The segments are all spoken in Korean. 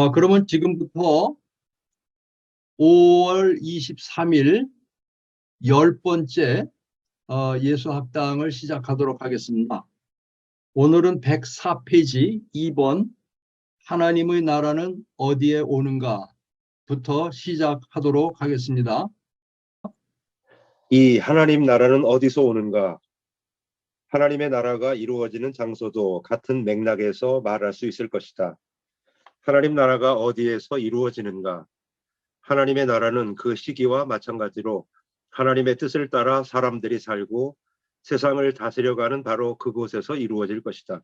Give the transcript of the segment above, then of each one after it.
그러면 지금부터 5월 23일 10번째 예수학당을 시작하도록 하겠습니다. 오늘은 104페이지 2번 하나님의 나라는 어디에 오는가부터 시작하도록 하겠습니다. 이 하나님 나라는 어디서 오는가? 하나님의 나라가 이루어지는 장소도 같은 맥락에서 말할 수 있을 것이다. 하나님 나라가 어디에서 이루어지는가? 하나님의 나라는 그 시기와 마찬가지로 하나님의 뜻을 따라 사람들이 살고 세상을 다스려가는 바로 그곳에서 이루어질 것이다.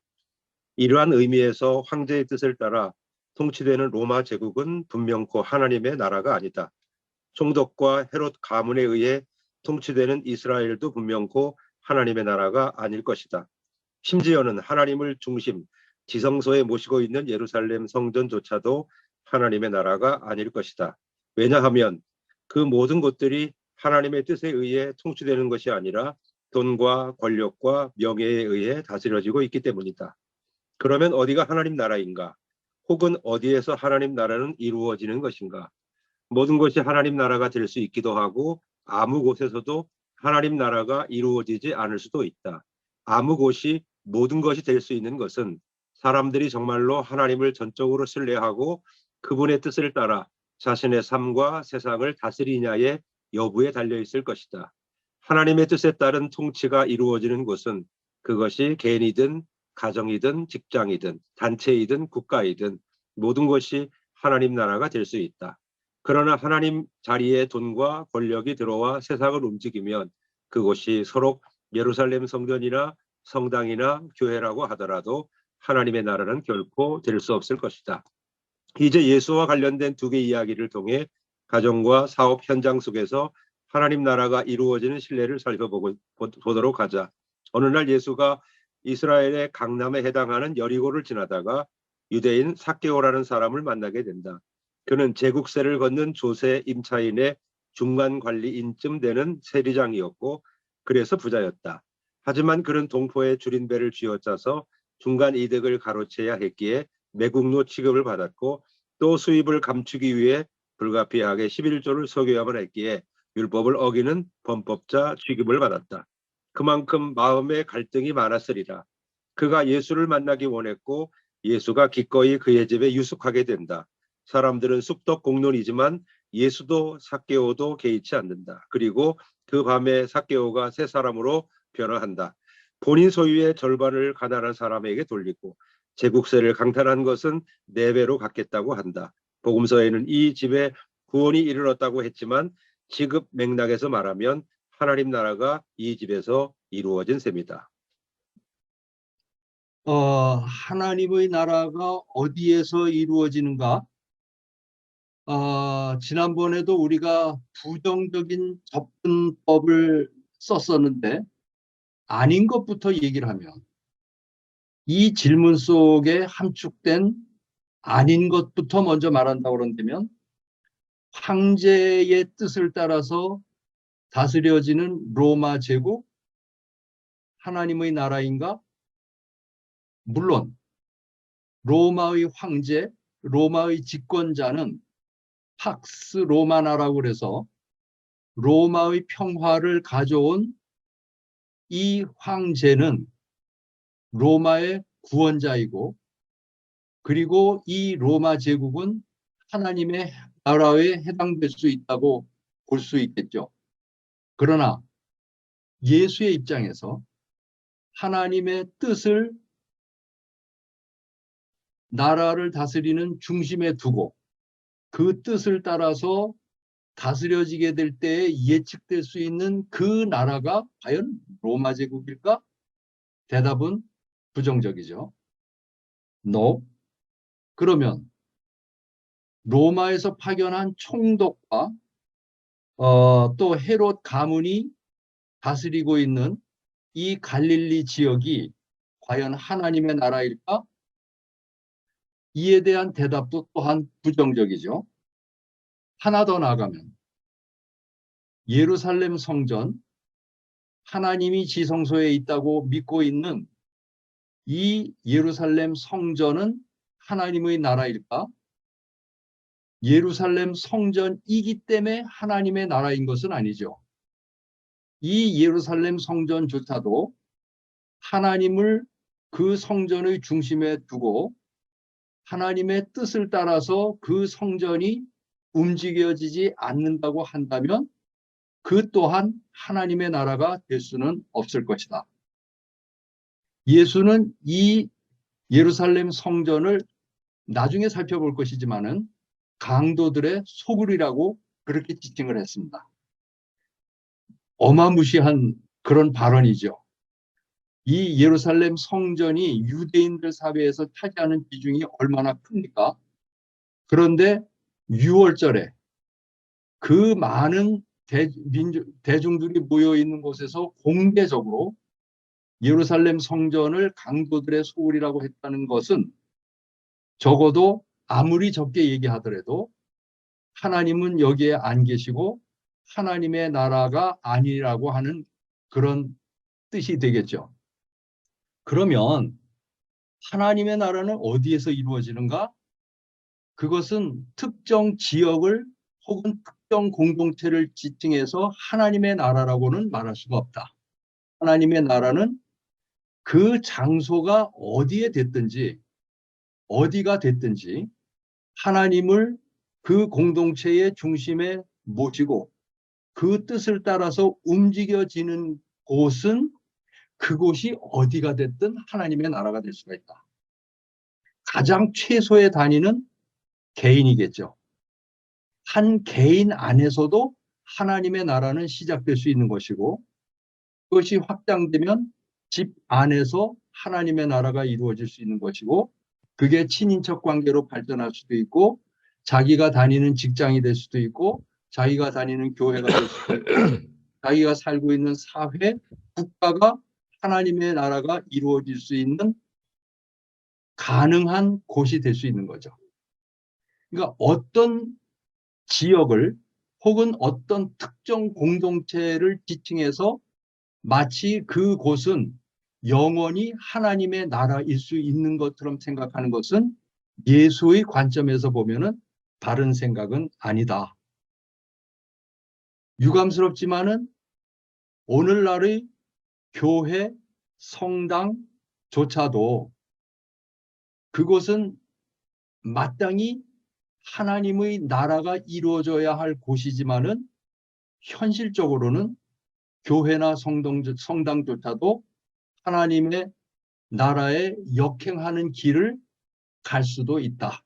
이러한 의미에서 황제의 뜻을 따라 통치되는 로마 제국은 분명코 하나님의 나라가 아니다. 총독과 헤롯 가문에 의해 통치되는 이스라엘도 분명코 하나님의 나라가 아닐 것이다. 심지어는 하나님을 중심 지성소에 모시고 있는 예루살렘 성전조차도 하나님의 나라가 아닐 것이다. 왜냐하면 그 모든 것들이 하나님의 뜻에 의해 통치되는 것이 아니라 돈과 권력과 명예에 의해 다스려지고 있기 때문이다. 그러면 어디가 하나님 나라인가? 혹은 어디에서 하나님 나라는 이루어지는 것인가? 모든 것이 하나님 나라가 될 수 있기도 하고 아무 곳에서도 하나님 나라가 이루어지지 않을 수도 있다. 아무 곳이 모든 것이 될 수 있는 것은 사람들이 정말로 하나님을 전적으로 신뢰하고 그분의 뜻을 따라 자신의 삶과 세상을 다스리냐의 여부에 달려 있을 것이다. 하나님의 뜻에 따른 통치가 이루어지는 곳은 그것이 개인이든 가정이든 직장이든 단체이든 국가이든 모든 것이 하나님 나라가 될 수 있다. 그러나 하나님 자리에 돈과 권력이 들어와 세상을 움직이면 그곳이 서로 예루살렘 성전이나 성당이나 교회라고 하더라도 하나님의 나라는 결코 될 수 없을 것이다. 이제 예수와 관련된 두 개의 이야기를 통해 가정과 사업 현장 속에서 하나님 나라가 이루어지는 실례를 살펴보도록 하자. 어느 날 예수가 이스라엘의 강남에 해당하는 여리고를 지나다가 유대인 삭개오라는 사람을 만나게 된다. 그는 제국세를 걷는 조세 임차인의 중간 관리인쯤 되는 세리장이었고 그래서 부자였다. 하지만 그는 동포의 줄인 배를 쥐어짜서 중간 이득을 가로채야 했기에 매국노 취급을 받았고 또 수입을 감추기 위해 불가피하게 11조를 서교야만 했기에 율법을 어기는 범법자 취급을 받았다. 그만큼 마음에 갈등이 많았으리라. 그가 예수를 만나기 원했고 예수가 기꺼이 그의 집에 유숙하게 된다. 사람들은 쑥덕 공론이지만 예수도 삭개오도 개의치 않는다. 그리고 그 밤에 삭개오가 새 사람으로 변화한다. 본인 소유의 절반을 가난한 사람에게 돌리고 제국세를 강탈한 것은 4배로 갚겠다고 한다. 복음서에는 이 집에 구원이 이르렀다고 했지만 지급 맥락에서 말하면 하나님 나라가 이 집에서 이루어진 셈이다. 하나님의 나라가 어디에서 이루어지는가? 지난번에도 우리가 부정적인 접근법을 썼었는데 아닌 것부터 얘기를 하면 이 질문 속에 함축된 아닌 것부터 먼저 말한다고 그런다면 황제의 뜻을 따라서 다스려지는 로마 제국 하나님의 나라인가? 물론 로마의 황제, 로마의 집권자는 팍스 로마나라고 그래서 로마의 평화를 가져온 이 황제는 로마의 구원자이고 그리고 이 로마 제국은 하나님의 나라에 해당될 수 있다고 볼 수 있겠죠. 그러나 예수의 입장에서 하나님의 뜻을 나라를 다스리는 중심에 두고 그 뜻을 따라서 다스려지게 될 때에 예측될 수 있는 그 나라가 과연 로마 제국일까? 대답은 부정적이죠. No. 그러면 로마에서 파견한 총독과 또 헤롯 가문이 다스리고 있는 이 갈릴리 지역이 과연 하나님의 나라일까? 이에 대한 대답도 또한 부정적이죠. 하나 더 나아가면 예루살렘 성전, 하나님이 지성소에 있다고 믿고 있는 이 예루살렘 성전은 하나님의 나라일까? 예루살렘 성전이기 때문에 하나님의 나라인 것은 아니죠. 이 예루살렘 성전조차도 하나님을 그 성전의 중심에 두고 하나님의 뜻을 따라서 그 성전이 움직여지지 않는다고 한다면 그 또한 하나님의 나라가 될 수는 없을 것이다. 예수는 이 예루살렘 성전을 나중에 살펴볼 것이지만은 강도들의 소굴이라고 그렇게 지칭을 했습니다. 어마무시한 그런 발언이죠. 이 예루살렘 성전이 유대인들 사회에서 차지하는 비중이 얼마나 큽니까? 그런데 6월절에 그 많은 대중들이 모여 있는 곳에서 공개적으로 예루살렘 성전을 강도들의 소굴이라고 했다는 것은 적어도 아무리 적게 얘기하더라도 하나님은 여기에 안 계시고 하나님의 나라가 아니라고 하는 그런 뜻이 되겠죠. 그러면 하나님의 나라는 어디에서 이루어지는가? 그것은 특정 지역을 혹은 특정 공동체를 지칭해서 하나님의 나라라고는 말할 수가 없다. 하나님의 나라는 그 장소가 어디에 됐든지 어디가 됐든지 하나님을 그 공동체의 중심에 모시고 그 뜻을 따라서 움직여지는 곳은 그곳이 어디가 됐든 하나님의 나라가 될 수가 있다. 가장 최소의 단위는 개인이겠죠. 한 개인 안에서도 하나님의 나라는 시작될 수 있는 것이고 그것이 확장되면 집 안에서 하나님의 나라가 이루어질 수 있는 것이고 그게 친인척 관계로 발전할 수도 있고 자기가 다니는 직장이 될 수도 있고 자기가 다니는 교회가 될 수도 있고 자기가 살고 있는 사회, 국가가 하나님의 나라가 이루어질 수 있는 가능한 곳이 될 수 있는 거죠. 그러니까 어떤 지역을 혹은 어떤 특정 공동체를 지칭해서 마치 그곳은 영원히 하나님의 나라일 수 있는 것처럼 생각하는 것은 예수의 관점에서 보면은 다른 생각은 아니다. 유감스럽지만은 오늘날의 교회, 성당조차도 그곳은 마땅히 하나님의 나라가 이루어져야 할 곳이지만은 현실적으로는 교회나 성당조차도 하나님의 나라에 역행하는 길을 갈 수도 있다.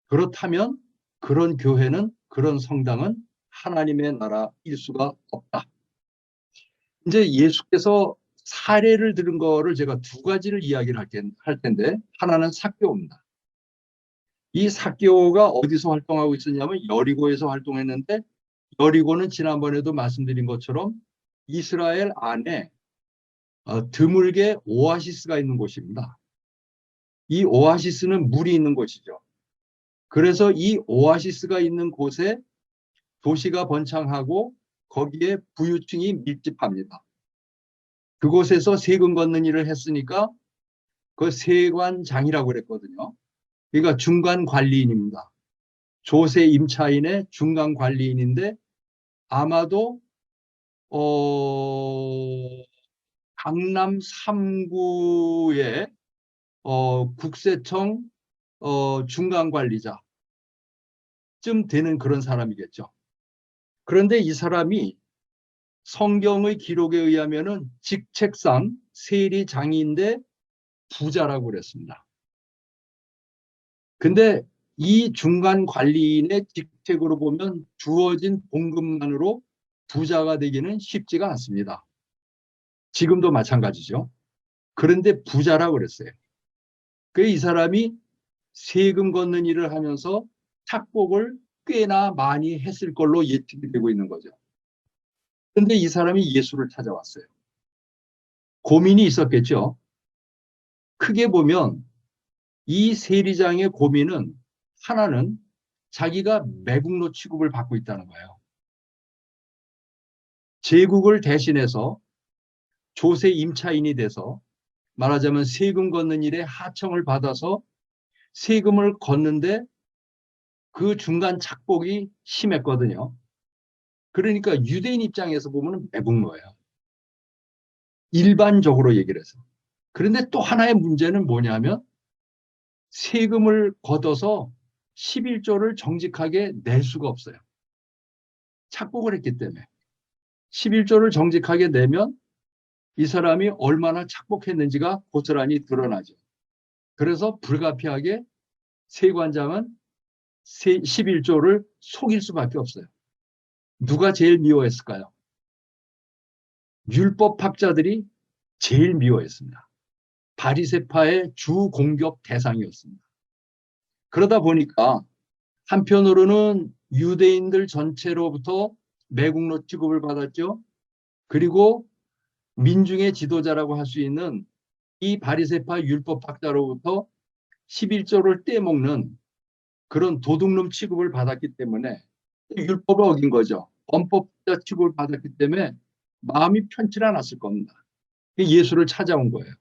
그렇다면 그런 교회는 그런 성당은 하나님의 나라일 수가 없다. 이제 예수께서 사례를 들은 거를 제가 두 가지를 이야기를 할 텐데 하나는 삭개오입니다. 이 삭개오가 어디서 활동하고 있었냐면 여리고에서 활동했는데 여리고는 지난번에도 말씀드린 것처럼 이스라엘 안에 드물게 오아시스가 있는 곳입니다. 이 오아시스는 물이 있는 곳이죠. 그래서 이 오아시스가 있는 곳에 도시가 번창하고 거기에 부유층이 밀집합니다. 그곳에서 세금 걷는 일을 했으니까 그 세관장이라고 그랬거든요. 그러니까 중간 관리인입니다. 조세 임차인의 중간 관리인인데 아마도 강남 3구의 국세청 중간 관리자쯤 되는 그런 사람이겠죠. 그런데 이 사람이 성경의 기록에 의하면은 직책상 세리장인데 부자라고 그랬습니다. 근데 이 중간 관리인의 직책으로 보면 주어진 봉급만으로 부자가 되기는 쉽지가 않습니다. 지금도 마찬가지죠. 그런데 부자라고 그랬어요. 이 사람이 세금 걷는 일을 하면서 착복을 꽤나 많이 했을 걸로 예측이 되고 있는 거죠. 그런데 이 사람이 예수를 찾아왔어요. 고민이 있었겠죠. 크게 보면 이 세리장의 고민은 하나는 자기가 매국노 취급을 받고 있다는 거예요. 제국을 대신해서 조세 임차인이 돼서 말하자면 세금 걷는 일에 하청을 받아서 세금을 걷는데 그 중간 착복이 심했거든요. 그러니까 유대인 입장에서 보면 매국노예요. 일반적으로 얘기를 해서. 그런데 또 하나의 문제는 뭐냐면 세금을 걷어서 11조를 정직하게 낼 수가 없어요. 착복을 했기 때문에. 11조를 정직하게 내면 이 사람이 얼마나 착복했는지가 고스란히 드러나죠. 그래서 불가피하게 세관장은 11조를 속일 수밖에 없어요. 누가 제일 미워했을까요? 율법학자들이 제일 미워했습니다. 바리새파의 주 공격 대상이었습니다. 그러다 보니까 한편으로는 유대인들 전체로부터 매국노 취급을 받았죠. 그리고 민중의 지도자라고 할 수 있는 이 바리새파 율법학자로부터 11조를 떼먹는 그런 도둑놈 취급을 받았기 때문에 율법을 어긴 거죠. 범법자 취급을 받았기 때문에 마음이 편치 않았을 겁니다. 예수를 찾아온 거예요.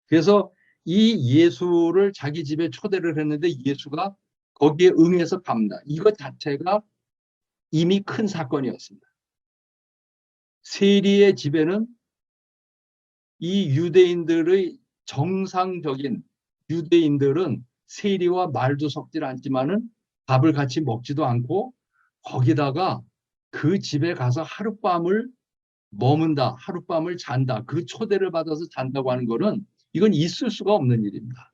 그래서 이 예수를 자기 집에 초대를 했는데 예수가 거기에 응해서 갑니다. 이것 자체가 이미 큰 사건이었습니다. 세리의 집에는 이 유대인들의 정상적인 유대인들은 세리와 말도 섞질 않지만은 밥을 같이 먹지도 않고 거기다가 그 집에 가서 하룻밤을 머문다, 하룻밤을 잔다, 그 초대를 받아서 잔다고 하는 거는 이건 있을 수가 없는 일입니다.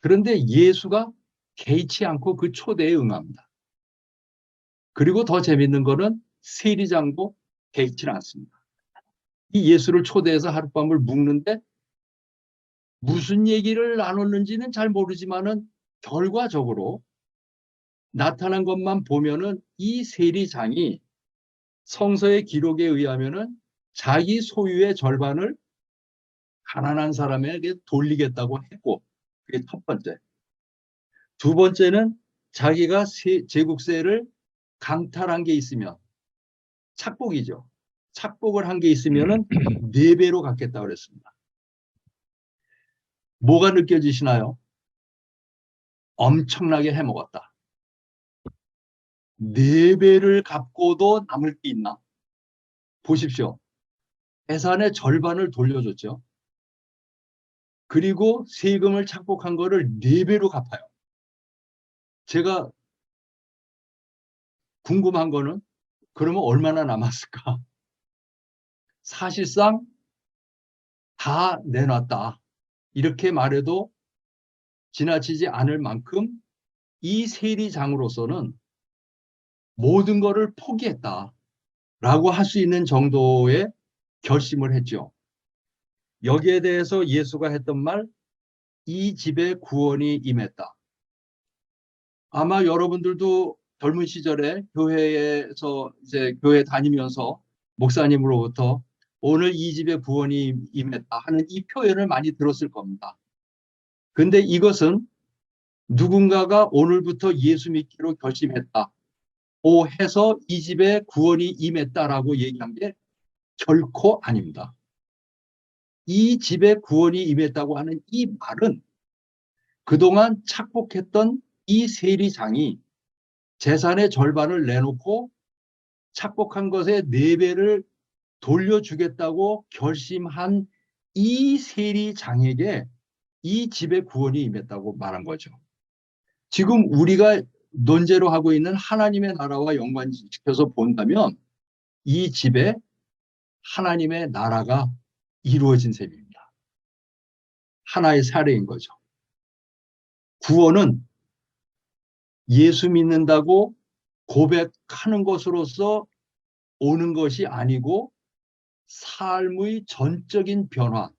그런데 예수가 개의치 않고 그 초대에 응합니다. 그리고 더 재밌는 거는 세리장도 개의치 않습니다. 이 예수를 초대해서 하룻밤을 묵는데 무슨 얘기를 나눴는지는 잘 모르지만은 결과적으로 나타난 것만 보면은 이 세리장이 성서의 기록에 의하면은 자기 소유의 절반을 가난한 사람에게 돌리겠다고 했고, 그게 첫 번째. 두 번째는 자기가 제국세를 강탈한 게 있으면 착복이죠. 착복을 한 게 있으면은 4배로 갚겠다고 그랬습니다. 뭐가 느껴지시나요? 엄청나게 해먹었다. 4배를 갚고도 남을 게 있나? 보십시오. 재산의 절반을 돌려줬죠. 그리고 세금을 착복한 거를 4배로 갚아요. 제가 궁금한 거는 그러면 얼마나 남았을까? 사실상 다 내놨다. 이렇게 말해도 지나치지 않을 만큼 이 세리장으로서는 모든 것을 포기했다라고 할 수 있는 정도의 결심을 했죠. 여기에 대해서 예수가 했던 말, 이 집에 구원이 임했다. 아마 여러분들도 젊은 시절에 교회에서 이제 교회 다니면서 목사님으로부터 오늘 이 집에 구원이 임했다 하는 이 표현을 많이 들었을 겁니다. 근데 이것은 누군가가 오늘부터 예수 믿기로 결심했다. 오 해서 이 집에 구원이 임했다라고 얘기한 게 결코 아닙니다. 이 집에 구원이 임했다고 하는 이 말은 그동안 착복했던 이 세리장이 재산의 절반을 내놓고 착복한 것의 4배를 돌려주겠다고 결심한 이 세리장에게 이 집에 구원이 임했다고 말한 거죠. 지금 우리가 논제로 하고 있는 하나님의 나라와 연관시켜서 본다면 이 집에 하나님의 나라가 이루어진 셈입니다. 하나의 사례인 거죠. 구원은 예수 믿는다고 고백하는 것으로서 오는 것이 아니고 삶의 전적인 변화,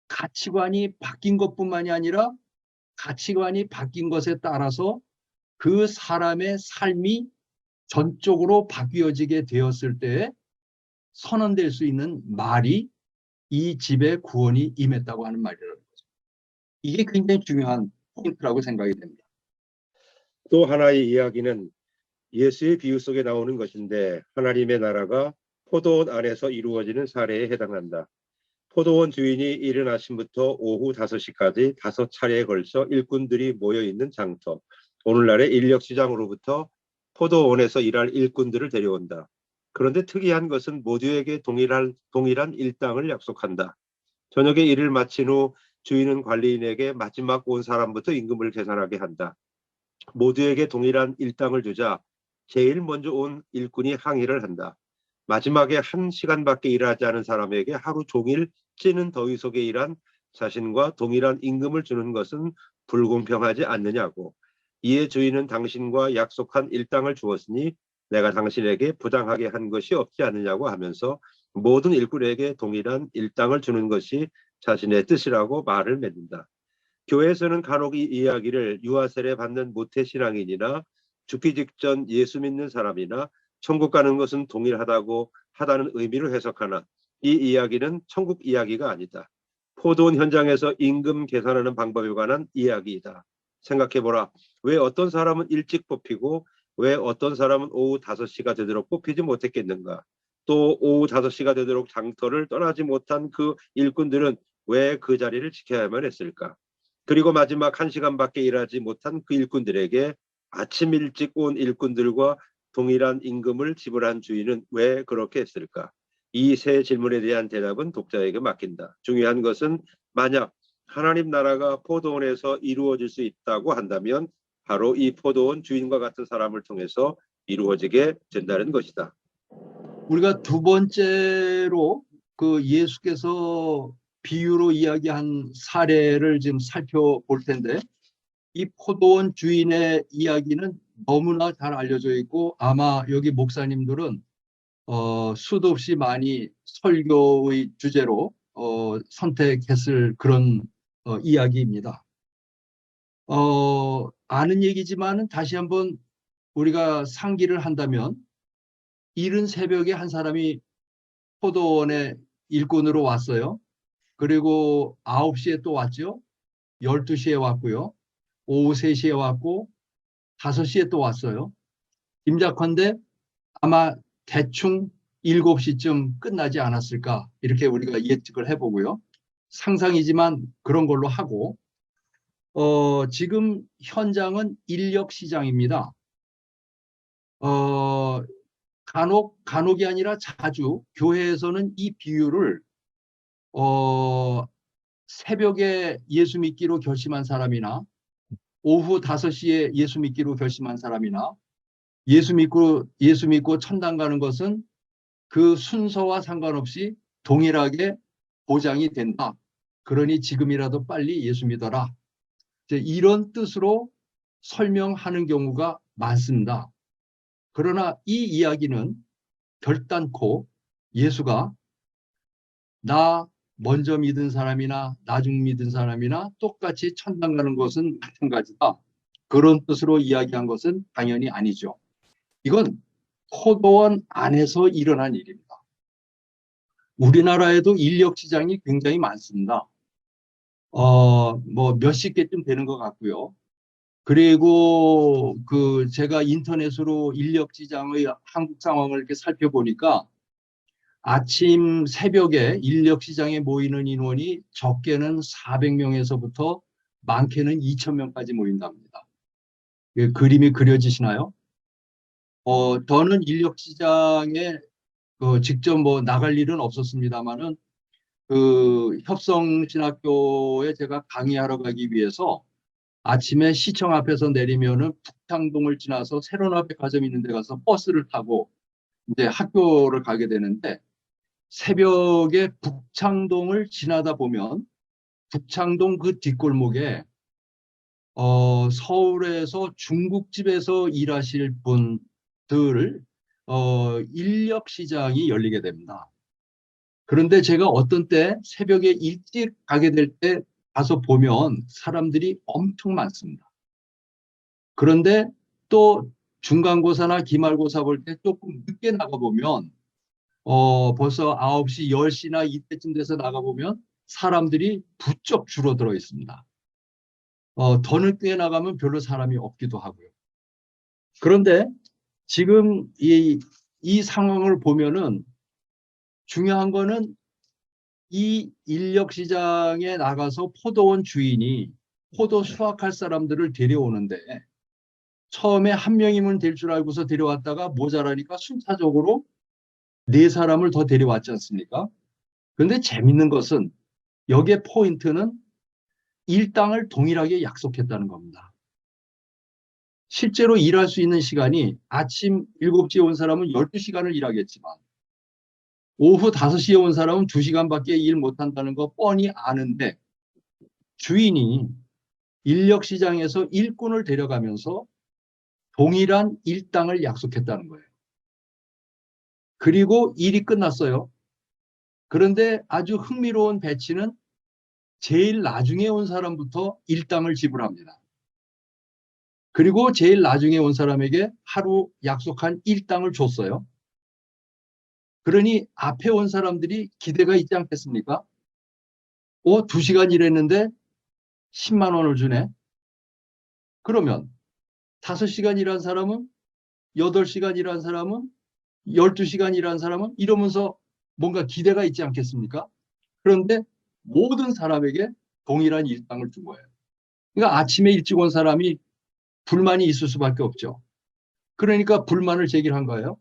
가치관이 바뀐 것뿐만이 아니라 가치관이 바뀐 것에 따라서 그 사람의 삶이 전적으로 바뀌어지게 되었을 때에 선언될 수 있는 말이 이 집에 구원이 임했다고 하는 말이라는 거죠. 이게 굉장히 중요한 포인트라고 생각이 됩니다. 또 하나의 이야기는 예수의 비유 속에 나오는 것인데 하나님의 나라가 포도원 안에서 이루어지는 사례에 해당한다. 포도원 주인이 이른 아침부터 오후 5시까지 5차례에 걸쳐 일꾼들이 모여있는 장터, 오늘날의 인력시장으로부터 포도원에서 일할 일꾼들을 데려온다. 그런데 특이한 것은 모두에게 동일한 일당을 약속한다. 저녁에 일을 마친 후 주인은 관리인에게 마지막 온 사람부터 임금을 계산하게 한다. 모두에게 동일한 일당을 주자 제일 먼저 온 일꾼이 항의를 한다. 마지막에 1시간밖에 일하지 않은 사람에게 하루 종일 찌는 더위 속에 일한 자신과 동일한 임금을 주는 것은 불공평하지 않느냐고. 이에 주인은 당신과 약속한 일당을 주었으니 내가 당신에게 부당하게 한 것이 없지 않느냐고 하면서 모든 일꾼에게 동일한 일당을 주는 것이 자신의 뜻이라고 말을 맺는다. 교회에서는 간혹 이 이야기를 유아 세례 받는 모태신앙인이나 죽기 직전 예수 믿는 사람이나 천국 가는 것은 하다는 의미로 해석하나 이 이야기는 천국 이야기가 아니다. 포도원 현장에서 임금 계산하는 방법에 관한 이야기이다. 생각해보라. 왜 어떤 사람은 일찍 뽑히고 왜 어떤 사람은 오후 5시가 되도록 뽑히지 못했겠는가? 또 오후 5시가 되도록 장터를 떠나지 못한 그 일꾼들은 왜 그 자리를 지켜야만 했을까? 그리고 마지막 1시간밖에 일하지 못한 그 일꾼들에게 아침 일찍 온 일꾼들과 동일한 임금을 지불한 주인은 왜 그렇게 했을까? 이 세 질문에 대한 대답은 독자에게 맡긴다. 중요한 것은 만약 하나님 나라가 포도원에서 이루어질 수 있다고 한다면 바로 이 포도원 주인과 같은 사람을 통해서 이루어지게 된다는 것이다. 우리가 두 번째로 그 예수께서 비유로 이야기한 사례를 지금 살펴볼 텐데, 이 포도원 주인의 이야기는 너무나 잘 알려져 있고 아마 여기 목사님들은 수도 없이 많이 설교의 주제로 선택했을 그런 이야기입니다. 아는 얘기지만 다시 한번 우리가 상기를 한다면, 이른 새벽에 한 사람이 포도원에 일꾼으로 왔어요. 그리고 9시에 또 왔죠. 12시에 왔고요. 오후 3시에 왔고 5시에 또 왔어요. 짐작컨대 아마 대충 7시쯤 끝나지 않았을까, 이렇게 우리가 예측을 해보고요. 상상이지만 그런 걸로 하고, 지금 현장은 인력시장입니다. 간혹이 아니라 자주 교회에서는 이 비유를 새벽에 예수 믿기로 결심한 사람이나 오후 5시에 예수 믿기로 결심한 사람이나 예수 믿고 천당 가는 것은 그 순서와 상관없이 동일하게 보장이 된다. 그러니 지금이라도 빨리 예수 믿어라. 이런 뜻으로 설명하는 경우가 많습니다. 그러나 이 이야기는 결단코 예수가 나 먼저 믿은 사람이나 나중 믿은 사람이나 똑같이 천당 가는 것은 마찬가지다, 그런 뜻으로 이야기한 것은 당연히 아니죠. 이건 포도원 안에서 일어난 일입니다. 우리나라에도 인력시장이 굉장히 많습니다. 뭐 몇십 개쯤 되는 것 같고요. 그리고 제가 인터넷으로 인력시장의 한국 상황을 이렇게 살펴보니까 아침 새벽에 인력시장에 모이는 인원이 적게는 400명에서부터 많게는 2000명까지 모인답니다. 그림이 그려지시나요? 저는 인력시장에 직접 뭐 나갈 일은 없었습니다만은 협성신학교에 제가 강의하러 가기 위해서 아침에 시청 앞에서 내리면은 북창동을 지나서 세로나 백화점 있는 데 가서 버스를 타고 이제 학교를 가게 되는데, 새벽에 북창동을 지나다 보면 북창동 그 뒷골목에 서울에서 중국집에서 일하실 분들 인력시장이 열리게 됩니다. 그런데 제가 어떤 때 새벽에 일찍 가게 될 때 가서 보면 사람들이 엄청 많습니다. 그런데 또 중간고사나 기말고사 볼 때 조금 늦게 나가보면 벌써 9시, 10시나 이때쯤 돼서 나가보면 사람들이 부쩍 줄어들어 있습니다. 더 늦게 나가면 별로 사람이 없기도 하고요. 그런데 지금 이 상황을 보면은 중요한 거는 이 인력시장에 나가서 포도원 주인이 포도 수확할 사람들을 데려오는데 처음에 한 명이면 될 줄 알고서 데려왔다가 모자라니까 순차적으로 네 사람을 더 데려왔지 않습니까? 그런데 재밌는 것은 여기에 포인트는 일당을 동일하게 약속했다는 겁니다. 실제로 일할 수 있는 시간이 아침 7시에 온 사람은 12시간을 일하겠지만 오후 5시에 온 사람은 2시간밖에 일 못한다는 거 뻔히 아는데 주인이 인력시장에서 일꾼을 데려가면서 동일한 일당을 약속했다는 거예요. 그리고 일이 끝났어요. 그런데 아주 흥미로운 배치는 제일 나중에 온 사람부터 일당을 지불합니다. 그리고 제일 나중에 온 사람에게 하루 약속한 일당을 줬어요. 그러니 앞에 온 사람들이 기대가 있지 않겠습니까? 2시간 일했는데 10만 원을 주네. 그러면 5시간 일한 사람은, 8시간 일한 사람은, 12시간 일한 사람은 이러면서 뭔가 기대가 있지 않겠습니까? 그런데 모든 사람에게 동일한 일당을 준 거예요. 그러니까 아침에 일찍 온 사람이 불만이 있을 수밖에 없죠. 그러니까 불만을 제기한 거예요.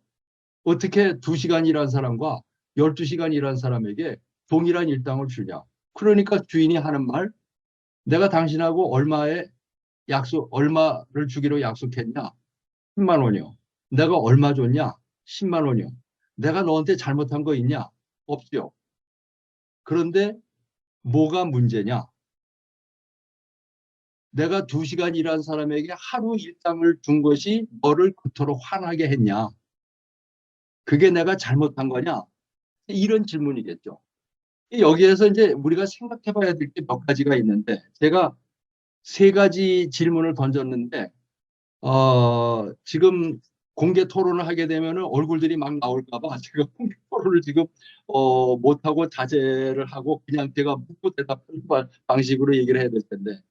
어떻게 2시간 일한 사람과 12시간 일한 사람에게 동일한 일당을 주냐. 그러니까 주인이 하는 말, 내가 당신하고 얼마를 주기로 약속했냐? 10만 원이요. 내가 얼마 줬냐? 10만 원이요. 내가 너한테 잘못한 거 있냐? 없죠. 그런데 뭐가 문제냐? 내가 2시간 일한 사람에게 하루 일당을 준 것이 너를 그토록 화나게 했냐? 그게 내가 잘못한 거냐? 이런 질문이겠죠. 여기에서 이제 우리가 생각해 봐야 될 게 몇 가지가 있는데, 제가 3가지 질문을 던졌는데, 지금 공개 토론을 하게 되면 얼굴들이 막 나올까봐 제가 공개 토론을 지금 못하고 자제를 하고 그냥 제가 묻고 대답하는 방식으로 얘기를 해야 될 텐데,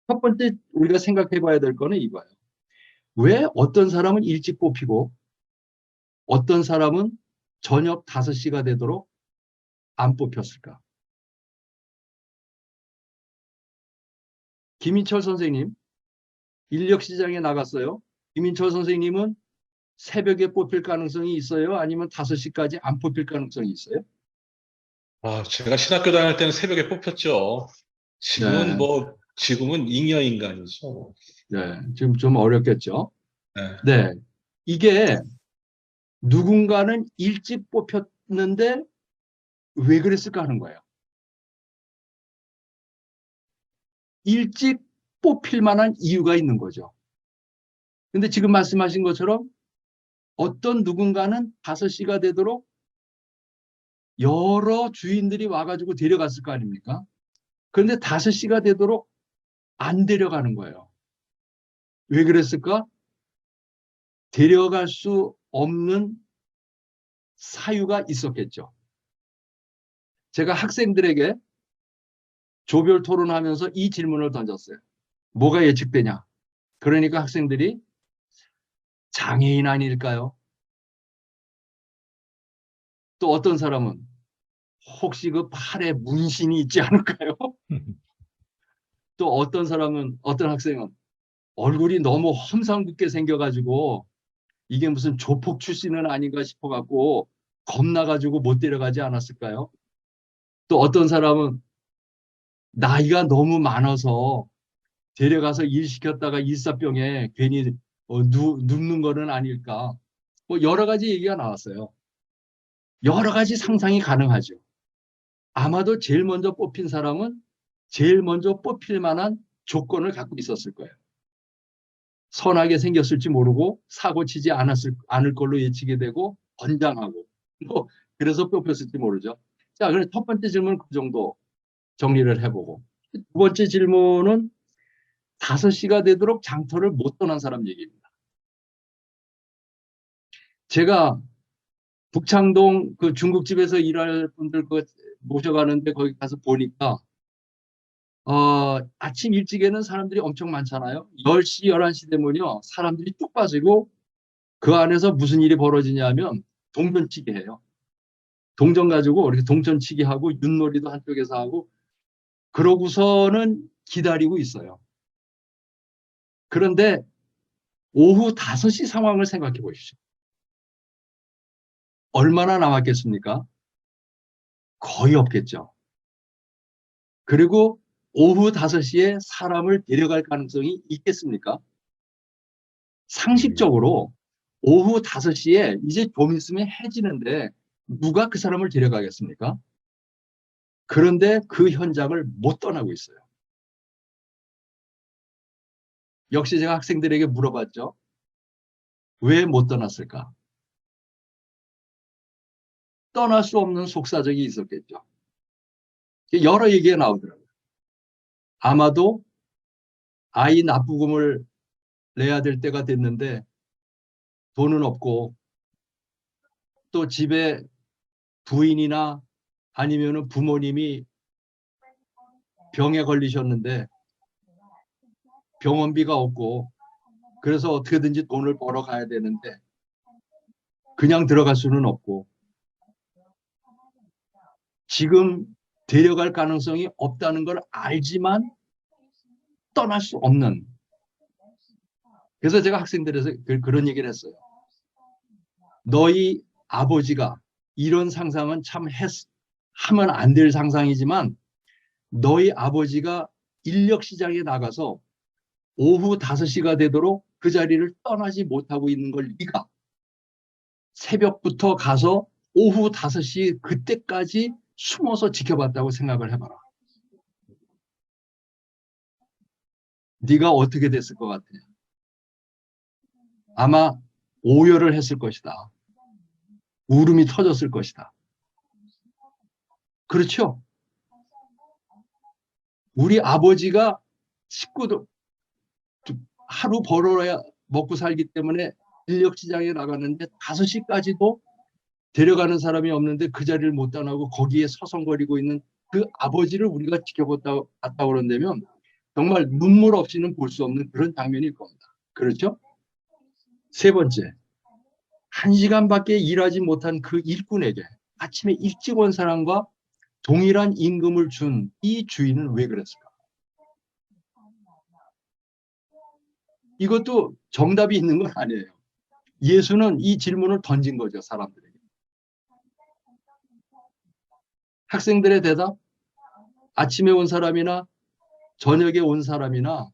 첫 번째 우리가 생각해 봐야 될 거는 이거예요. 왜 어떤 사람은 일찍 뽑히고 어떤 사람은 저녁 5시가 되도록 안 뽑혔을까? 김인철 선생님, 인력시장에 나갔어요. 김인철 선생님은 새벽에 뽑힐 가능성이 있어요? 아니면 5시까지 안 뽑힐 가능성이 있어요? 제가 신학교 다닐 때는 새벽에 뽑혔죠. 네, 지금은 잉여인간이죠. 네, 지금 좀 어렵겠죠? 네. 네, 이게 누군가는 일찍 뽑혔는데 왜 그랬을까 하는 거예요. 일찍 뽑힐 만한 이유가 있는 거죠. 근데 지금 말씀하신 것처럼 어떤 누군가는 5시가 되도록 여러 주인들이 와가지고 데려갔을 거 아닙니까? 그런데 5시가 되도록 안 데려가는 거예요. 왜 그랬을까? 데려갈 수 없는 사유가 있었겠죠. 제가 학생들에게 조별 토론하면서 이 질문을 던졌어요. 뭐가 예측되냐? 그러니까 학생들이 장애인 아닐까요? 또 어떤 사람은 혹시 그 팔에 문신이 있지 않을까요? 또 어떤 학생은 얼굴이 너무 험상궂게 생겨가지고 이게 무슨 조폭 출신은 아닌가 싶어갖고 겁나가지고 못 데려가지 않았을까요? 또 어떤 사람은 나이가 너무 많아서 데려가서 일 시켰다가 일사병에 괜히 눕는 거는 아닐까. 뭐 여러 가지 얘기가 나왔어요. 여러 가지 상상이 가능하죠. 아마도 제일 먼저 뽑힌 사람은 제일 먼저 뽑힐 만한 조건을 갖고 있었을 거예요. 선하게 생겼을지 모르고 사고 치지 않을 걸로 예측이 되고 건장하고 뭐 그래서 뽑혔을지 모르죠. 자, 그럼 첫 번째 질문 그 정도 정리를 해보고 두 번째 질문은 5시가 되도록 장터를 못 떠난 사람 얘기입니다. 제가 북창동 그 중국집에서 일할 분들 모셔가는데 거기 가서 보니까 아침 일찍에는 사람들이 엄청 많잖아요. 10시, 11시 되면요. 사람들이 뚝 빠지고 그 안에서 무슨 일이 벌어지냐면 동전치기 해요. 동전 가지고 이렇게 동전치기 하고 윷놀이도 한쪽에서 하고 그러고서는 기다리고 있어요. 그런데 오후 5시 상황을 생각해 보십시오. 얼마나 남았겠습니까? 거의 없겠죠. 그리고 오후 5시에 사람을 데려갈 가능성이 있겠습니까? 상식적으로 오후 5시에 이제 좀 있으면 해지는데 누가 그 사람을 데려가겠습니까? 그런데 그 현장을 못 떠나고 있어요. 역시 제가 학생들에게 물어봤죠. 왜 못 떠났을까? 떠날 수 없는 속사정이 있었겠죠. 여러 얘기가 나오더라고요. 아마도 아이 납부금을 내야 될 때가 됐는데 돈은 없고 또 집에 부인이나 아니면 부모님이 병에 걸리셨는데 병원비가 없고 그래서 어떻게든지 돈을 벌어 가야 되는데 그냥 들어갈 수는 없고 지금 데려갈 가능성이 없다는 걸 알지만 떠날 수 없는. 그래서 제가 학생들에서 그런 얘기를 했어요. 너희 아버지가 이런 상상은 참 하면 안 될 상상이지만 너희 아버지가 인력시장에 나가서 오후 5시가 되도록 그 자리를 떠나지 못하고 있는 걸 네가 새벽부터 가서 오후 5시 그때까지 숨어서 지켜봤다고 생각을 해봐라. 네가 어떻게 됐을 것 같아? 아마 오열을 했을 것이다. 울음이 터졌을 것이다. 그렇죠? 우리 아버지가 식구들 하루 벌어야 먹고 살기 때문에 인력시장에 나갔는데 5시까지도 데려가는 사람이 없는데 그 자리를 못 떠나고 거기에 서성거리고 있는 그 아버지를 우리가 지켜봤다 그런다면 정말 눈물 없이는 볼 수 없는 그런 장면일 겁니다. 그렇죠? 세 번째, 1시간밖에 일하지 못한 그 일꾼에게 아침에 일찍 온 사람과 동일한 임금을 준 이 주인은 왜 그랬을까? 이것도 정답이 있는 건 아니에요. 예수는 이 질문을 던진 거죠, 사람들에게. 학생들의 대답, 아침에 온 사람이나 저녁에 온 사람이나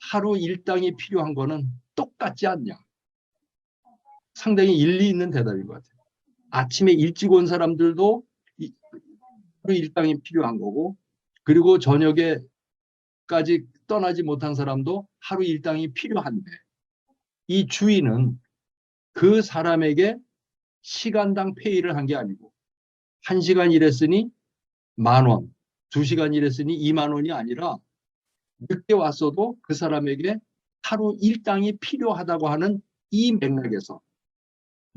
하루 일당이 필요한 거는 똑같지 않냐. 상당히 일리 있는 대답인 것 같아요. 아침에 일찍 온 사람들도 하루 일당이 필요한 거고, 그리고 저녁에까지 떠나지 못한 사람도 하루 일당이 필요한데, 이 주인은 그 사람에게 시간당 페이를 한 게 아니고 1시간 일했으니 10,000원, 2시간 일했으니 20,000원이 아니라 늦게 왔어도 그 사람에게 하루 일당이 필요하다고 하는 이 맥락에서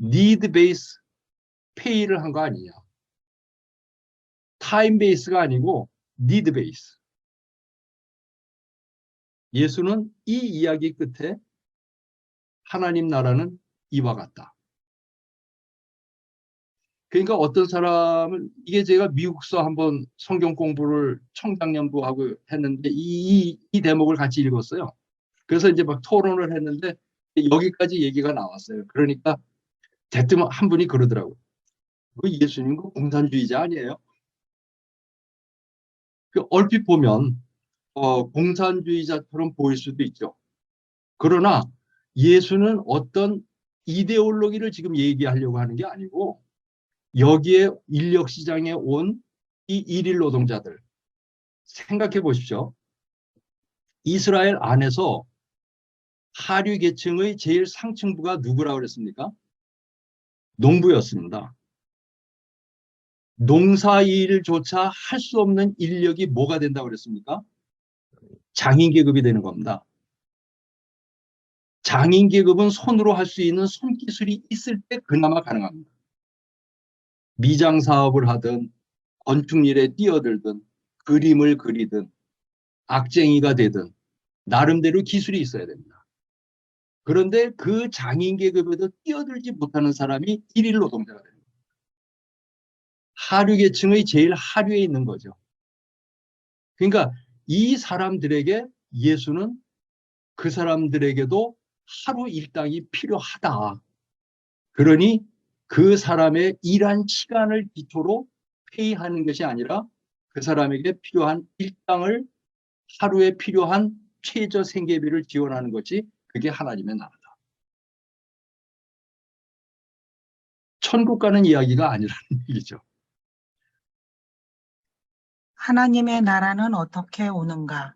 need base 페이를 한 거 아니냐. 타임 베이스가 아니고 need base. 예수는 이 이야기 끝에 하나님 나라는 이와 같다. 그러니까 어떤 사람은 이게 제가 미국서 한번 성경 공부를 청장년부하고 했는데 이 대목을 같이 읽었어요. 그래서 이제 막 토론을 했는데 여기까지 얘기가 나왔어요. 그러니까 대뜸 한 분이 그러더라고요. 그 예수님 그 공산주의자 아니에요? 그 얼핏 보면 공산주의자처럼 보일 수도 있죠. 그러나 예수는 어떤 이데올로기를 지금 얘기하려고 하는 게 아니고 여기에 인력시장에 온 이 일일 노동자들 생각해 보십시오. 이스라엘 안에서 하류 계층의 제일 상층부가 누구라고 그랬습니까? 농부였습니다. 농사일조차 할 수 없는 인력이 뭐가 된다고 그랬습니까? 장인계급이 되는 겁니다. 장인계급은 손으로 할 수 있는 손기술이 있을 때 그나마 가능합니다. 미장사업을 하든 건축일에 뛰어들든 그림을 그리든 악쟁이가 되든 나름대로 기술이 있어야 됩니다. 그런데 그 장인계급에도 뛰어들지 못하는 사람이 일일 노동자가 됩니다. 하류계층의 제일 하류에 있는 거죠. 그러니까 이 사람들에게 예수는 그 사람들에게도 하루 일당이 필요하다. 그러니 그 사람의 일한 시간을 기초로 페이하는 것이 아니라 그 사람에게 필요한 일당을 하루에 필요한 최저 생계비를 지원하는 것이 그게 하나님의 나라다. 천국 가는 이야기가 아니라는 얘기죠. 하나님의 나라는 어떻게 오는가?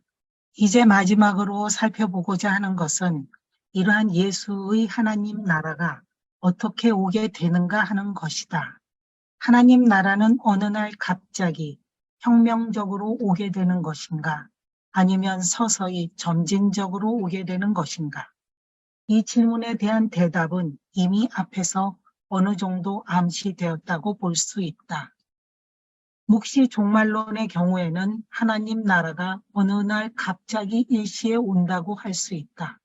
이제 마지막으로 살펴보고자 하는 것은 이러한 예수의 하나님 나라가 어떻게 오게 되는가 하는 것이다. 하나님 나라는 어느 날 갑자기 혁명적으로 오게 되는 것인가? 아니면 서서히 점진적으로 오게 되는 것인가? 이 질문에 대한 대답은 이미 앞에서 어느 정도 암시되었다고 볼 수 있다. 묵시 종말론의 경우에는 하나님 나라가 어느 날 갑자기 일시에 온다고 할 수 있다.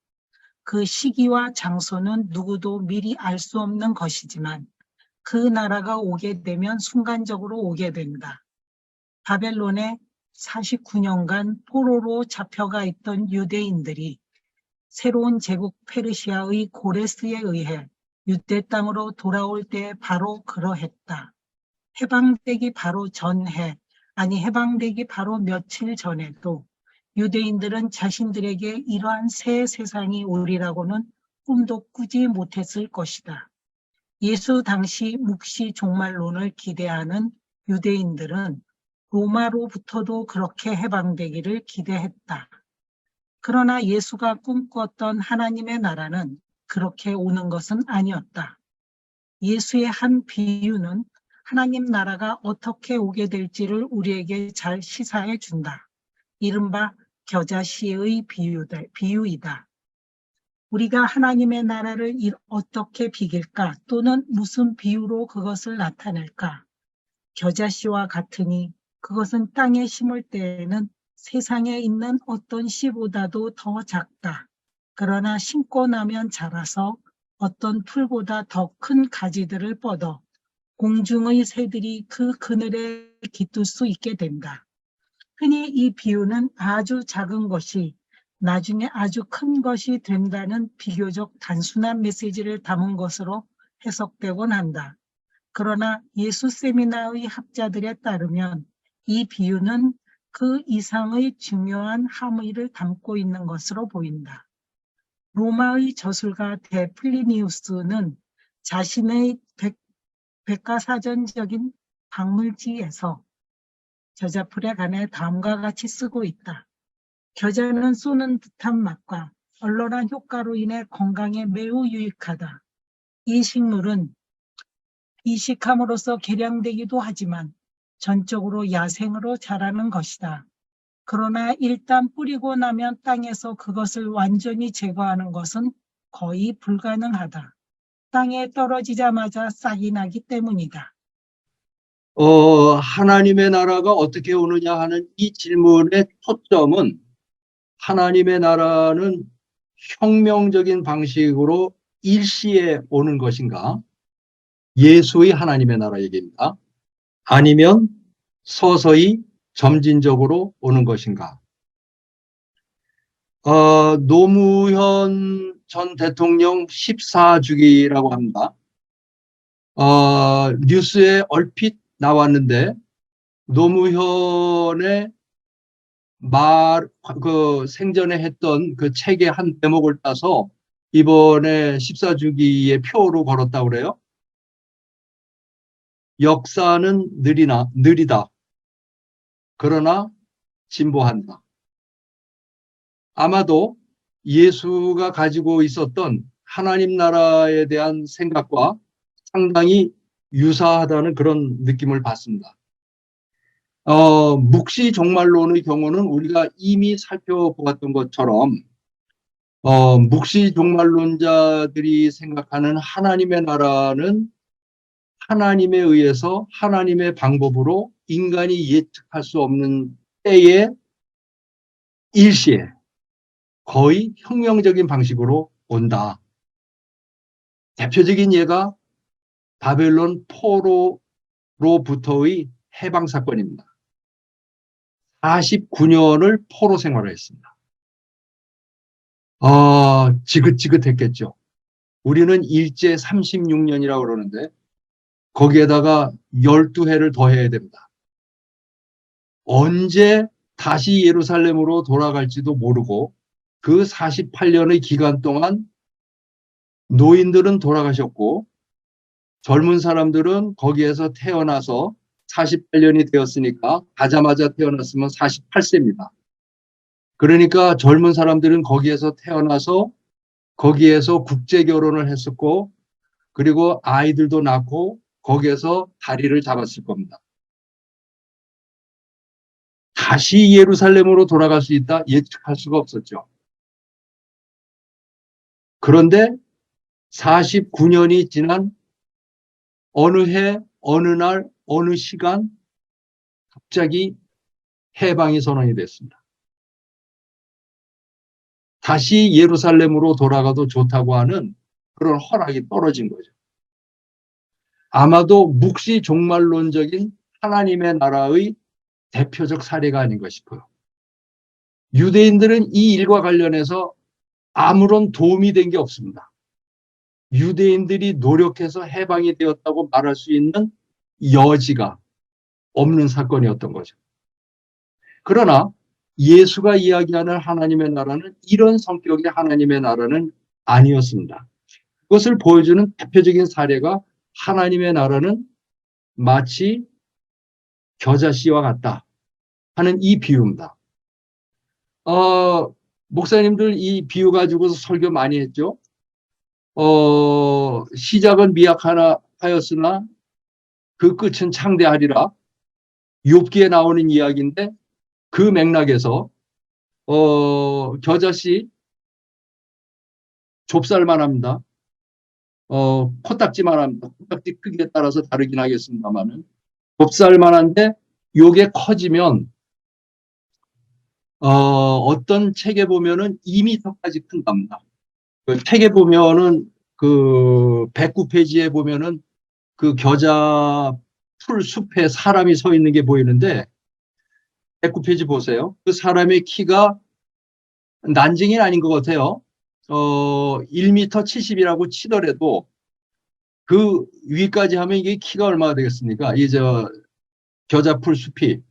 그 시기와 장소는 누구도 미리 알 수 없는 것이지만 그 나라가 오게 되면 순간적으로 오게 된다. 바벨론에 49년간 포로로 잡혀가 있던 유대인들이 새로운 제국 페르시아의 고레스에 의해 유대 땅으로 돌아올 때 바로 그러했다. 해방되기 바로 전해, 아니 해방되기 바로 며칠 전에도 유대인들은 자신들에게 이러한 새 세상이 오리라고는 꿈도 꾸지 못했을 것이다. 예수 당시 묵시 종말론을 기대하는 유대인들은 로마로부터도 그렇게 해방되기를 기대했다. 그러나 예수가 꿈꿨던 하나님의 나라는 그렇게 오는 것은 아니었다. 예수의 한 비유는 하나님 나라가 어떻게 오게 될지를 우리에게 잘 시사해 준다. 이른바 겨자씨의 비유이다. 우리가 하나님의 나라를 어떻게 비길까 또는 무슨 비유로 그것을 나타낼까? 겨자씨와 같으니 그것은 땅에 심을 때에는 세상에 있는 어떤 씨보다도 더 작다. 그러나 심고 나면 자라서 어떤 풀보다 더 큰 가지들을 뻗어 공중의 새들이 그 그늘에 깃들 수 있게 된다. 흔히 이 비유는 아주 작은 것이 나중에 아주 큰 것이 된다는 비교적 단순한 메시지를 담은 것으로 해석되곤 한다. 그러나 예수 세미나의 학자들에 따르면 이 비유는 그 이상의 중요한 함의를 담고 있는 것으로 보인다. 로마의 저술가 데플리니우스는 자신의 백과사전적인 박물지에서 저자풀에 관해 다음과 같이 쓰고 있다. 겨자는 쏘는 듯한 맛과 얼얼한 효과로 인해 건강에 매우 유익하다. 이 식물은 이식함으로써 개량되기도 하지만 전적으로 야생으로 자라는 것이다. 그러나 일단 뿌리고 나면 땅에서 그것을 완전히 제거하는 것은 거의 불가능하다. 땅에 떨어지자마자 싹이 나기 때문이다. 하나님의 나라가 어떻게 오느냐 하는 이 질문의 초점은 하나님의 나라는 혁명적인 방식으로 일시에 오는 것인가? 예수의 하나님의 나라 얘기입니다. 아니면 서서히 점진적으로 오는 것인가? 노무현 전 대통령 14주기라고 합니다. 뉴스에 얼핏 나왔는데 노무현의 생전에 했던 그 책의 한 대목을 따서 이번에 14주기에 표로 걸었다고 그래요. 역사는 느리다. 그러나 진보한다. 아마도 예수가 가지고 있었던 하나님 나라에 대한 생각과 상당히 유사하다는 그런 느낌을 받습니다. 묵시 종말론의 경우는 우리가 이미 살펴보았던 것처럼 묵시 종말론자들이 생각하는 하나님의 나라는 하나님에 의해서 하나님의 방법으로 인간이 예측할 수 없는 때에 일시에 거의 혁명적인 방식으로 온다. 대표적인 예가 바벨론 포로로부터의 해방 사건입니다. 49년을 포로 생활을 했습니다. 지긋지긋했겠죠. 우리는 일제 36년이라고 그러는데 거기에다가 12해를 더해야 됩니다. 언제 다시 예루살렘으로 돌아갈지도 모르고 그 48년의 기간 동안 노인들은 돌아가셨고 젊은 사람들은 거기에서 태어나서 48년이 되었으니까 가자마자 태어났으면 48세입니다. 그러니까 젊은 사람들은 거기에서 태어나서 거기에서 국제 결혼을 했었고 그리고 아이들도 낳고 거기에서 다리를 잡았을 겁니다. 다시 예루살렘으로 돌아갈 수 있다 예측할 수가 없었죠. 그런데 49년이 지난 어느 해, 어느 날, 어느 시간 갑자기 해방이 선언이 됐습니다. 다시 예루살렘으로 돌아가도 좋다고 하는 그런 허락이 떨어진 거죠. 아마도 묵시 종말론적인 하나님의 나라의 대표적 사례가 아닌가 싶어요. 유대인들은 이 일과 관련해서 아무런 도움이 된 게 없습니다. 유대인들이 노력해서 해방이 되었다고 말할 수 있는 여지가 없는 사건이었던 거죠. 그러나 예수가 이야기하는 하나님의 나라는 이런 성격의 하나님의 나라는 아니었습니다. 그것을 보여주는 대표적인 사례가 하나님의 나라는 마치 겨자씨와 같다 하는 이 비유입니다. 목사님들 이 비유 가지고서 설교 많이 했죠. 시작은 미약하였으나 그 끝은 창대하리라. 욥기에 나오는 이야기인데 그 맥락에서 겨자씨 좁쌀만 합니다. 코딱지만 합니다. 코딱지 크기에 따라서 다르긴 하겠습니다만은 좁쌀만 한데 요게 커지면 어떤 책에 보면은 2m까지 큰답니다. 그 책에 보면은 그 109페이지에 보면은 그 겨자 풀 숲에 사람이 서 있는 게 보이는데 109페이지 보세요. 그 사람의 키가 난징이는 아닌 것 같아요. 1m 70이라고 치더라도 그 위까지 하면 이게 키가 얼마가 되겠습니까? 겨자풀 숲이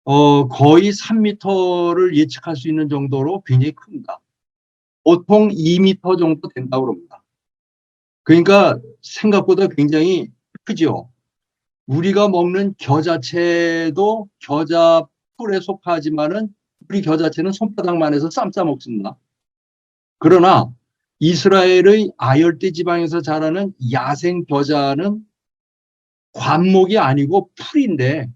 거의 3m를 예측할 수 있는 정도로 굉장히 큽니다. 보통 2m 정도 된다고 합니다. 그러니까 생각보다 굉장히 크죠. 우리가 먹는 겨자채도 겨자풀에 속하지만은 우리 겨자채는 손바닥만 해서 쌈 싸 먹습니다. 그러나 이스라엘의 아열대 지방에서 자라는 야생 겨자는 관목이 아니고 풀인데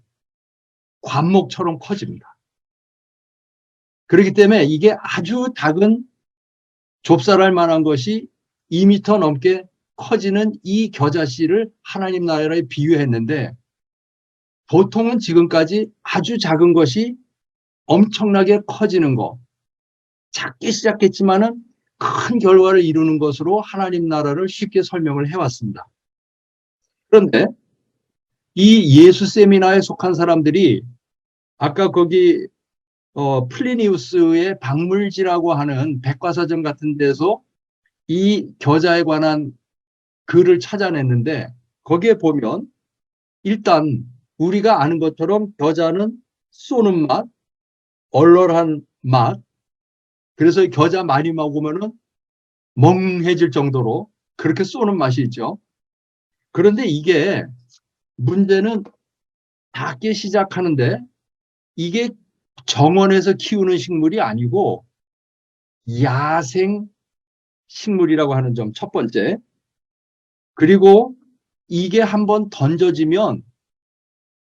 관목처럼 커집니다. 그렇기 때문에 이게 아주 작은 좁쌀할 만한 것이 2m 넘게 커지는 이 겨자씨를 하나님 나라에 비유했는데 보통은 지금까지 아주 작은 것이 엄청나게 커지는 거, 작게 시작했지만은 큰 결과를 이루는 것으로 하나님 나라를 쉽게 설명을 해왔습니다. 그런데 이 예수 세미나에 속한 사람들이 아까 거기 플리니우스의 박물지라고 하는 백과사전 같은 데서 이 겨자에 관한 글을 찾아냈는데 거기에 보면 일단 우리가 아는 것처럼 겨자는 쏘는 맛, 얼얼한 맛, 그래서 겨자 많이 먹으면은 멍해질 정도로 그렇게 쏘는 맛이 있죠. 그런데 이게 문제는 작게 시작하는데 이게 정원에서 키우는 식물이 아니고 야생 식물이라고 하는 점 첫 번째. 그리고 이게 한번 던져지면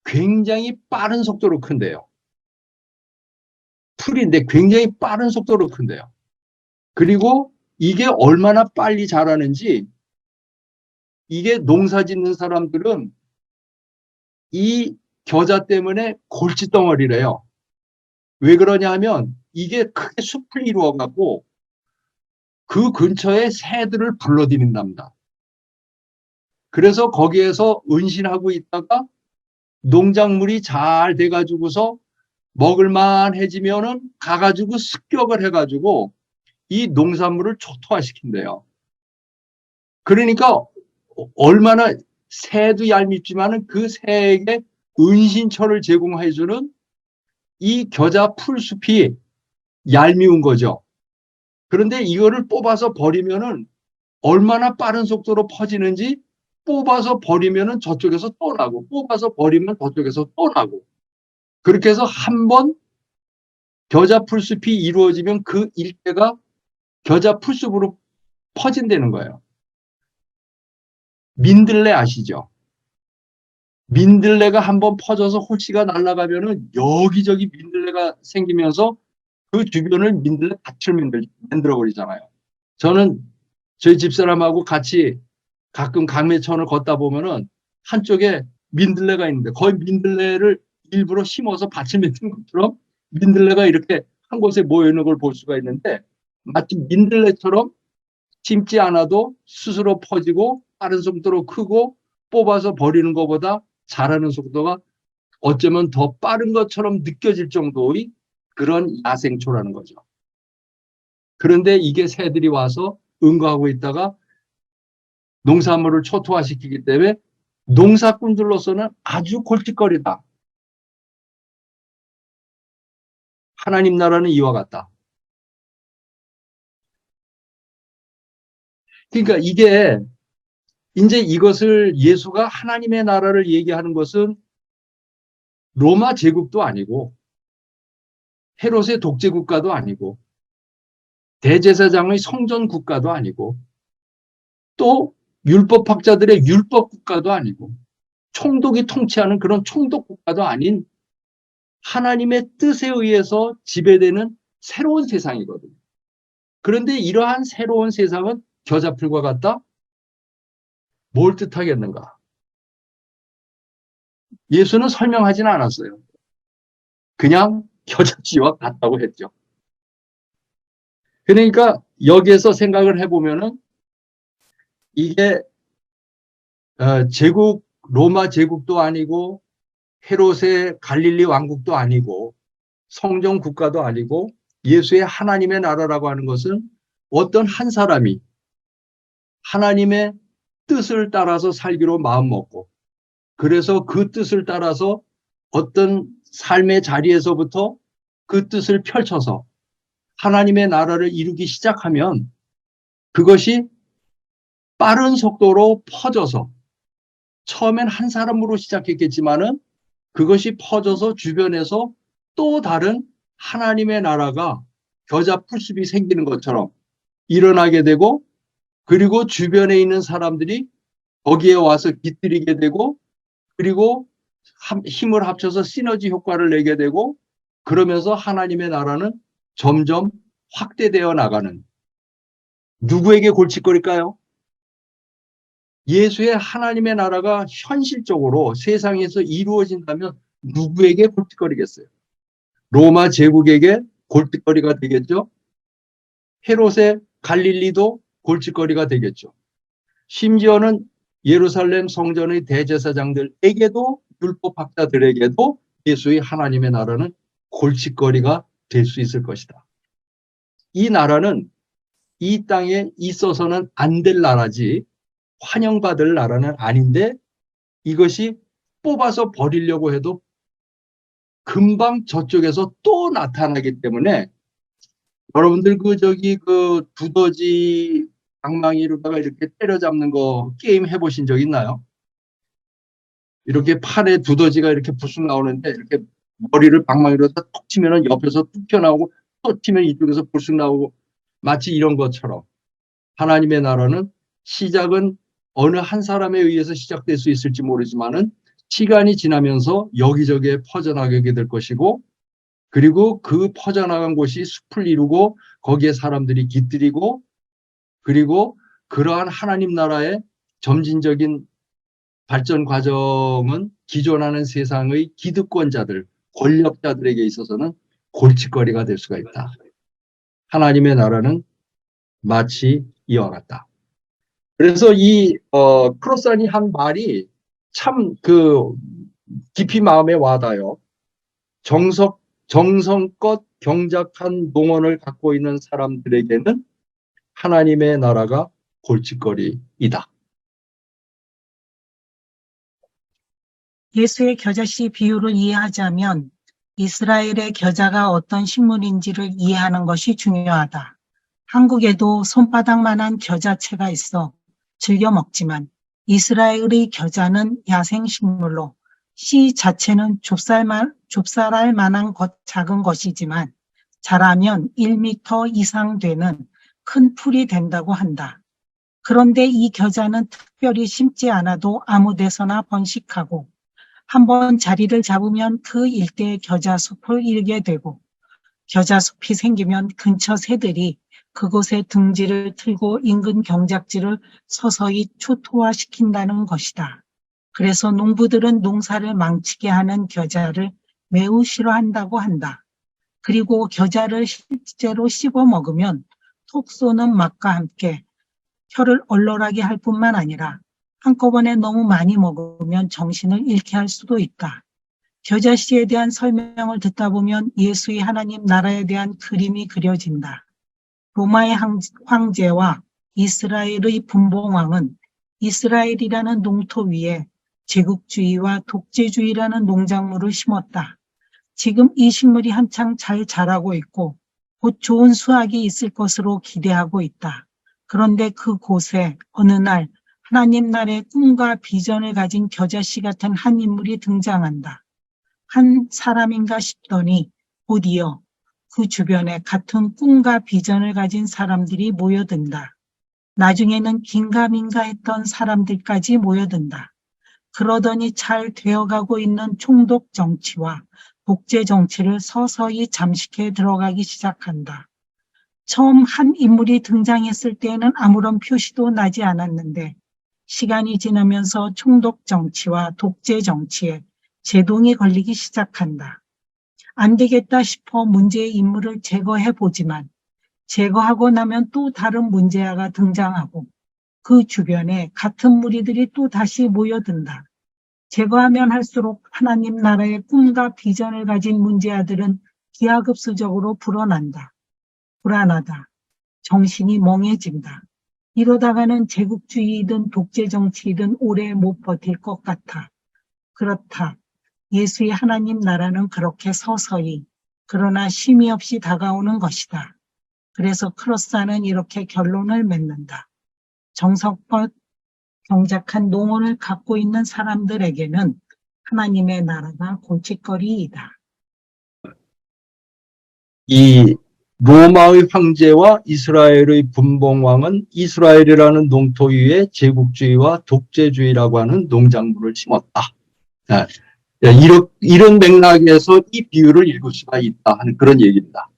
굉장히 빠른 속도로 큰대요. 풀인데 굉장히 빠른 속도로 큰대요. 그리고 이게 얼마나 빨리 자라는지 이게 농사 짓는 사람들은 이 겨자 때문에 골칫덩어리래요. 왜 그러냐 하면 이게 크게 숲을 이루어갖고 그 근처에 새들을 불러들인답니다. 그래서 거기에서 은신하고 있다가 농작물이 잘 돼가지고서 먹을만 해지면은 가가지고 습격을 해가지고 이 농산물을 초토화시킨대요. 그러니까 얼마나 새도 얄밉지만은 그 새에게 은신처를 제공해주는 이 겨자 풀숲이 얄미운 거죠. 그런데 이거를 뽑아서 버리면은 얼마나 빠른 속도로 퍼지는지, 뽑아서 버리면은 저쪽에서 또 나고, 뽑아서 버리면 저쪽에서 또 나고, 그렇게 해서 한 번 겨자 풀숲이 이루어지면 그 일대가 겨자 풀숲으로 퍼진다는 거예요. 민들레 아시죠? 민들레가 한번 퍼져서 호치가 날아가면은 여기저기 민들레가 생기면서 그 주변을 민들레 밭을 만들어 버리잖아요. 저는 저희 집사람하고 같이 가끔 강매천을 걷다 보면은 한쪽에 민들레가 있는데, 거의 민들레를 일부러 심어서 밭을 만든 것처럼 민들레가 이렇게 한 곳에 모여 있는 걸 볼 수가 있는데, 마치 민들레처럼 심지 않아도 스스로 퍼지고 빠른 속도로 크고 뽑아서 버리는 것보다 자라는 속도가 어쩌면 더 빠른 것처럼 느껴질 정도의 그런 야생초라는 거죠. 그런데 이게 새들이 와서 응고하고 있다가 농산물을 초토화시키기 때문에 농사꾼들로서는 아주 골칫거리다. 하나님 나라는 이와 같다. 그러니까 이게 이제 이것을 예수가 하나님의 나라를 얘기하는 것은 로마 제국도 아니고 헤롯의 독재 국가도 아니고 대제사장의 성전 국가도 아니고 또 율법학자들의 율법 국가도 아니고 총독이 통치하는 그런 총독 국가도 아닌 하나님의 뜻에 의해서 지배되는 새로운 세상이거든요. 그런데 이러한 새로운 세상은 겨자풀과 같다? 뭘 뜻하겠는가? 예수는 설명하지는 않았어요. 그냥 겨자씨와 같다고 했죠. 그러니까 여기에서 생각을 해보면은 이게 제국, 로마 제국도 아니고 헤롯의 갈릴리 왕국도 아니고 성전 국가도 아니고 예수의 하나님의 나라라고 하는 것은 어떤 한 사람이 하나님의 뜻을 따라서 살기로 마음먹고, 그래서 그 뜻을 따라서 어떤 삶의 자리에서부터 그 뜻을 펼쳐서 하나님의 나라를 이루기 시작하면 그것이 빠른 속도로 퍼져서, 처음엔 한 사람으로 시작했겠지만은 그것이 퍼져서 주변에서 또 다른 하나님의 나라가 겨자 풀숲이 생기는 것처럼 일어나게 되고, 그리고 주변에 있는 사람들이 거기에 와서 깃들이게 되고, 그리고 힘을 합쳐서 시너지 효과를 내게 되고, 그러면서 하나님의 나라는 점점 확대되어 나가는, 누구에게 골칫거릴까요? 예수의 하나님의 나라가 현실적으로 세상에서 이루어진다면 누구에게 골칫거리겠어요? 로마 제국에게 골칫거리가 되겠죠. 헤롯의 갈릴리도 골칫거리가 되겠죠. 심지어는 예루살렘 성전의 대제사장들에게도, 율법학자들에게도 예수의 하나님의 나라는 골칫거리가 될 수 있을 것이다. 이 나라는 이 땅에 있어서는 안 될 나라지 환영받을 나라는 아닌데, 이것이 뽑아서 버리려고 해도 금방 저쪽에서 또 나타나기 때문에, 여러분들 그 두더지 방망이로다가 이렇게 때려잡는 거 게임 해보신 적 있나요? 이렇게 팔에 두더지가 이렇게 부쑥 나오는데 이렇게 머리를 방망이로 톡 치면은 옆에서 툭 튀어나오고, 또 치면 이쪽에서 부쑥 나오고, 마치 이런 것처럼 하나님의 나라는 시작은 어느 한 사람에 의해서 시작될 수 있을지 모르지만은 시간이 지나면서 여기저기에 퍼져나가게 될 것이고, 그리고 그 퍼져나간 곳이 숲을 이루고 거기에 사람들이 깃들이고, 그리고 그러한 하나님 나라의 점진적인 발전 과정은 기존하는 세상의 기득권자들, 권력자들에게 있어서는 골칫거리가 될 수가 있다. 하나님의 나라는 마치 이와 같다. 그래서 이 크로산이 한 말이 참 깊이 마음에 와닿아요. 정성껏 경작한 농원을 갖고 있는 사람들에게는 하나님의 나라가 골칫거리이다. 예수의 겨자씨 비유를 이해하자면 이스라엘의 겨자가 어떤 식물인지를 이해하는 것이 중요하다. 한국에도 손바닥만한 겨자채가 있어 즐겨 먹지만 이스라엘의 겨자는 야생식물로 씨 자체는 좁쌀알 만한 작은 것이지만 자라면 1m 이상 되는 큰 풀이 된다고 한다. 그런데 이 겨자는 특별히 심지 않아도 아무 데서나 번식하고 한번 자리를 잡으면 그 일대의 겨자숲을 이루게 되고 겨자숲이 생기면 근처 새들이 그곳에 둥지를 틀고 인근 경작지를 서서히 초토화시킨다는 것이다. 그래서 농부들은 농사를 망치게 하는 겨자를 매우 싫어한다고 한다. 그리고 겨자를 실제로 씹어 먹으면 톡 쏘는 맛과 함께 혀를 얼얼하게 할 뿐만 아니라 한꺼번에 너무 많이 먹으면 정신을 잃게 할 수도 있다. 겨자씨에 대한 설명을 듣다 보면 예수의 하나님 나라에 대한 그림이 그려진다. 로마의 황제와 이스라엘의 분봉왕은 이스라엘이라는 농토 위에 제국주의와 독재주의라는 농작물을 심었다. 지금 이 식물이 한창 잘 자라고 있고 곧 좋은 수확이 있을 것으로 기대하고 있다. 그런데 그곳에 어느 날 하나님 나라의 꿈과 비전을 가진 겨자씨 같은 한 인물이 등장한다. 한 사람인가 싶더니 곧이어 그 주변에 같은 꿈과 비전을 가진 사람들이 모여든다. 나중에는 긴가민가 했던 사람들까지 모여든다. 그러더니 잘 되어가고 있는 총독 정치와 독재 정치를 서서히 잠식해 들어가기 시작한다. 처음 한 인물이 등장했을 때에는 아무런 표시도 나지 않았는데 시간이 지나면서 총독 정치와 독재 정치에 제동이 걸리기 시작한다. 안 되겠다 싶어 문제의 인물을 제거해 보지만 제거하고 나면 또 다른 문제아가 등장하고 그 주변에 같은 무리들이 또 다시 모여든다. 제거하면 할수록 하나님 나라의 꿈과 비전을 가진 문제아들은 기하급수적으로 불어난다. 불안하다. 정신이 멍해진다. 이러다가는 제국주의이든 독재정치이든 오래 못 버틸 것 같아. 그렇다. 예수의 하나님 나라는 그렇게 서서히 그러나 쉼이 없이 다가오는 것이다. 그래서 크로사는 이렇게 결론을 맺는다. 정성껏 경작한 농원을 갖고 있는 사람들에게는 하나님의 나라가 골칫거리이다. 이 로마의 황제와 이스라엘의 분봉왕은 이스라엘이라는 농토 위에 제국주의와 독재주의라고 하는 농작물을 심었다. 이런 맥락에서 이 비유를 읽을 수가 있다 하는 그런 얘기입니다.